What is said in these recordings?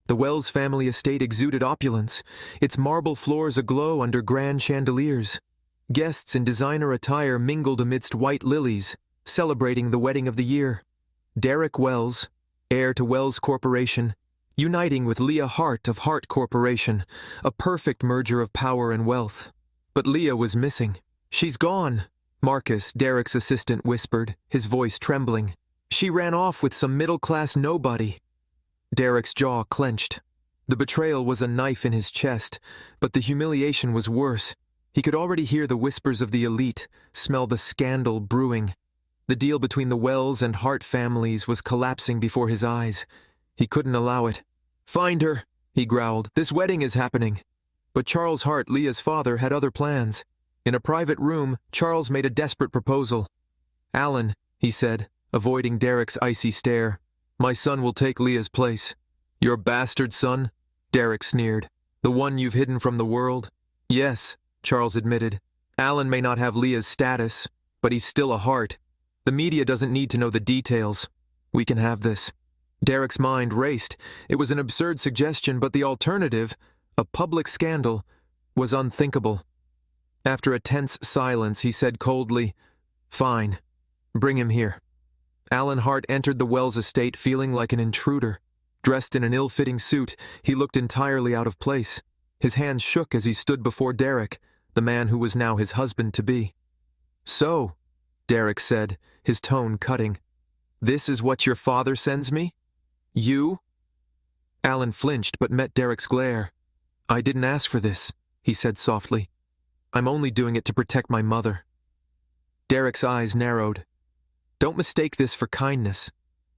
The Wells family estate exuded opulence, its marble floors aglow under grand chandeliers. Guests in designer attire mingled amidst white lilies, celebrating the wedding of the year. Derek Wells, heir to Wells Corporation, uniting with Leah Hart of Hart Corporation, a perfect merger of power and wealth. But Leah was missing. "She's gone," Marcus, Derek's assistant, whispered, his voice trembling. "She ran off with some middle-class nobody." Derek's jaw clenched. The betrayal was a knife in his chest, but the humiliation was worse. He could already hear the whispers of the elite, smell the scandal brewing. The deal between the Wells and Hart families was collapsing before his eyes. He couldn't allow it. "Find her," he growled. "This wedding is happening." But Charles Hart, Leah's father, had other plans. In a private room, Charles made a desperate proposal. "Alan," he said, avoiding Derek's icy stare, "my son will take Leah's place." "Your bastard son?" Derek sneered. "The one you've hidden from the world?" "Yes," Charles admitted. "Alan may not have Leah's status, but he's still a Hart. The media doesn't need to know the details. We can have this." Derek's mind raced. It was an absurd suggestion, but the alternative, a public scandal, was unthinkable. After a tense silence, he said coldly, "Fine. Bring him here." Alan Hart entered the Wells estate feeling like an intruder. Dressed in an ill-fitting suit, he looked entirely out of place. His hands shook as he stood before Derek, the man who was now his husband-to-be. "So," Derek said, his tone cutting, "this is what your father sends me? You?" Alan flinched but met Derek's glare. "I didn't ask for this," he said softly. "I'm only doing it to protect my mother." Derek's eyes narrowed. "Don't mistake this for kindness.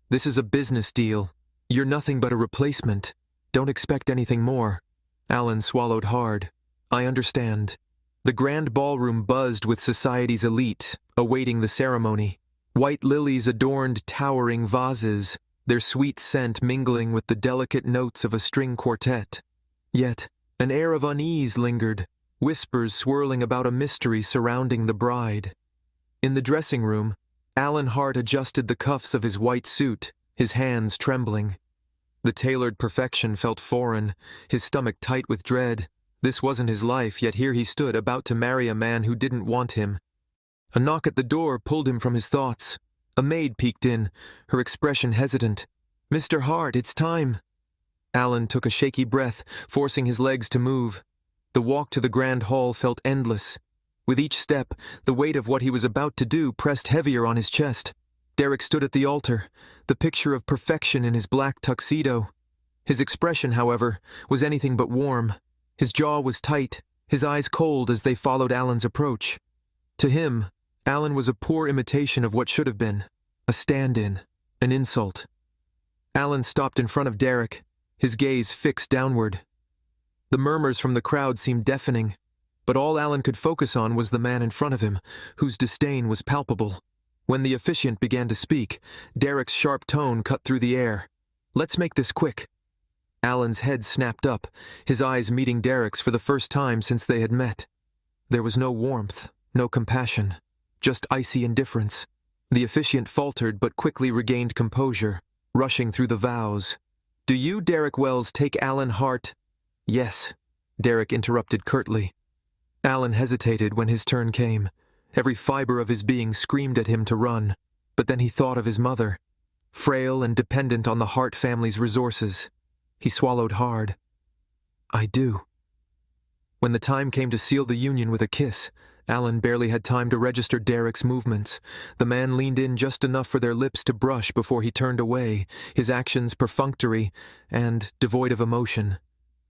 This is a business deal. You're nothing but a replacement. Don't expect anything more." Alan swallowed hard. "I understand." The grand ballroom buzzed with society's elite, awaiting the ceremony. White lilies adorned towering vases, their sweet scent mingling with the delicate notes of a string quartet. Yet, an air of unease lingered, whispers swirling about a mystery surrounding the bride. In the dressing room, Alan Hart adjusted the cuffs of his white suit, his hands trembling. The tailored perfection felt foreign, his stomach tight with dread. This wasn't his life, yet here he stood, about to marry a man who didn't want him. A knock at the door pulled him from his thoughts. A maid peeked in, her expression hesitant. "Mr. Hart, it's time." Alan took a shaky breath, forcing his legs to move. The walk to the grand hall felt endless. With each step, the weight of what he was about to do pressed heavier on his chest. Derek stood at the altar, the picture of perfection in his black tuxedo. His expression, however, was anything but warm. His jaw was tight, his eyes cold as they followed Alan's approach. To him, Alan was a poor imitation of what should have been, a stand-in, an insult. Alan stopped in front of Derek, his gaze fixed downward. The murmurs from the crowd seemed deafening, but all Alan could focus on was the man in front of him, whose disdain was palpable. When the officiant began to speak, Derek's sharp tone cut through the air. "Let's make this quick." Alan's head snapped up, his eyes meeting Derek's for the first time since they had met. There was no warmth, no compassion, just icy indifference. The officiant faltered but quickly regained composure, rushing through the vows. "Do you, Derek Wells, take Alan Hart?" "Yes," Derek interrupted curtly. Alan hesitated when his turn came. Every fiber of his being screamed at him to run, but then he thought of his mother, frail and dependent on the Hart family's resources. He swallowed hard. "I do." When the time came to seal the union with a kiss, Alan barely had time to register Derek's movements. The man leaned in just enough for their lips to brush before he turned away, his actions perfunctory and devoid of emotion.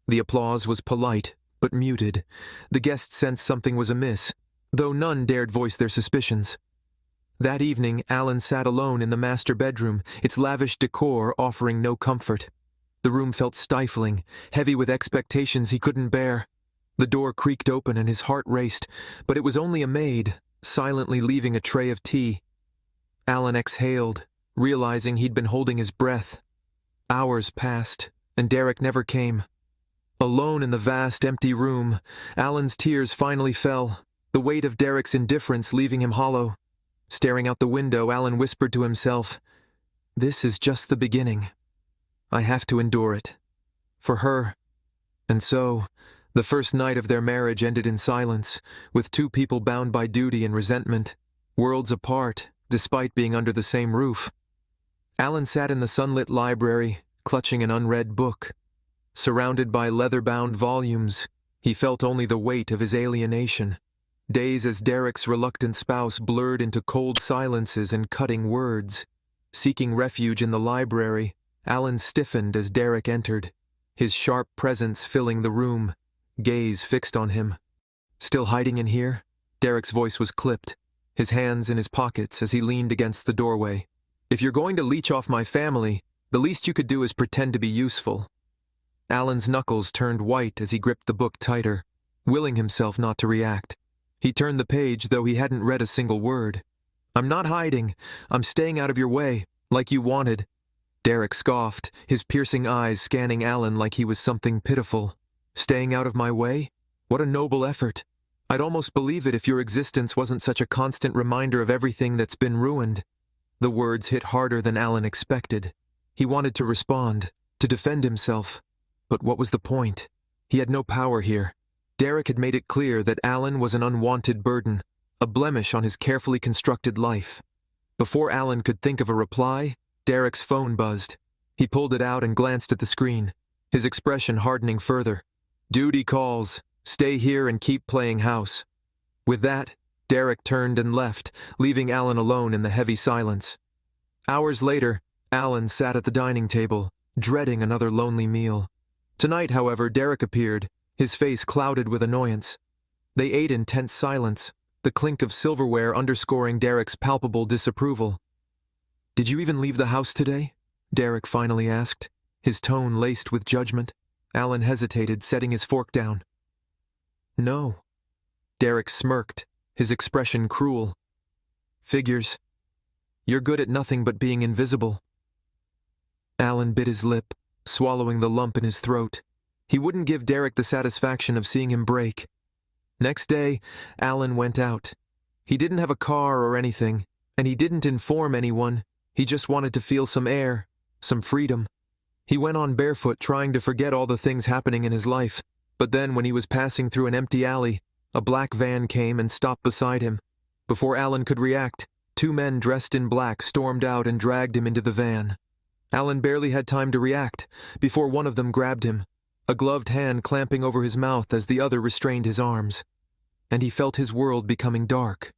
The applause was polite, but muted. The guests sensed something was amiss, though none dared voice their suspicions. That evening, Alan sat alone in the master bedroom, its lavish decor offering no comfort. The room felt stifling, heavy with expectations he couldn't bear. The door creaked open and his heart raced, but it was only a maid, silently leaving a tray of tea. Alan exhaled, realizing he'd been holding his breath. Hours passed, and Derek never came. Alone in the vast, empty room, Alan's tears finally fell, the weight of Derek's indifference leaving him hollow. Staring out the window, Alan whispered to himself, "This is just the beginning. I have to endure it. for her. And so, the first night of their marriage ended in silence, with two people bound by duty and resentment, worlds apart, despite being under the same roof. Alan sat in the sunlit library, clutching an unread book. Surrounded by leather-bound volumes, he felt only the weight of his alienation. Days as Derek's reluctant spouse blurred into cold silences and cutting words. Seeking refuge in the library, Alan stiffened as Derek entered, his sharp presence filling the room, gaze fixed on him. "Still hiding in here?" Derek's voice was clipped, his hands in his pockets as he leaned against the doorway. "If you're going to leech off my family, the least you could do is pretend to be useful." Alan's knuckles turned white as he gripped the book tighter, willing himself not to react. He turned the page, though he hadn't read a single word. "I'm not hiding. I'm staying out of your way, like you wanted." Derek scoffed, his piercing eyes scanning Alan like he was something pitiful. "Staying out of my way? What a noble effort. I'd almost believe it if your existence wasn't such a constant reminder of everything that's been ruined." The words hit harder than Alan expected. He wanted to respond, to defend himself. But what was the point? He had no power here. Derek had made it clear that Alan was an unwanted burden, a blemish on his carefully constructed life. Before Alan could think of a reply, Derek's phone buzzed. He pulled it out and glanced at the screen, his expression hardening further. "Duty calls. Stay here and keep playing house." With that, Derek turned and left, leaving Alan alone in the heavy silence. Hours later, Alan sat at the dining table, dreading another lonely meal. Tonight, however, Derek appeared, his face clouded with annoyance. They ate in tense silence, the clink of silverware underscoring Derek's palpable disapproval. "Did you even leave the house today?" Derek finally asked, his tone laced with judgment. Alan hesitated, setting his fork down. "No." Derek smirked, his expression cruel. "Figures. You're good at nothing but being invisible." Alan bit his lip, swallowing the lump in his throat. He wouldn't give Derek the satisfaction of seeing him break. Next day, Alan went out. He didn't have a car or anything, and he didn't inform anyone. He just wanted to feel some air, some freedom. He went on barefoot, trying to forget all the things happening in his life. But then, when he was passing through an empty alley, a black van came and stopped beside him. Before Alan could react, two men dressed in black stormed out and dragged him into the van. Alan barely had time to react before one of them grabbed him, a gloved hand clamping over his mouth as the other restrained his arms. And he felt his world becoming dark.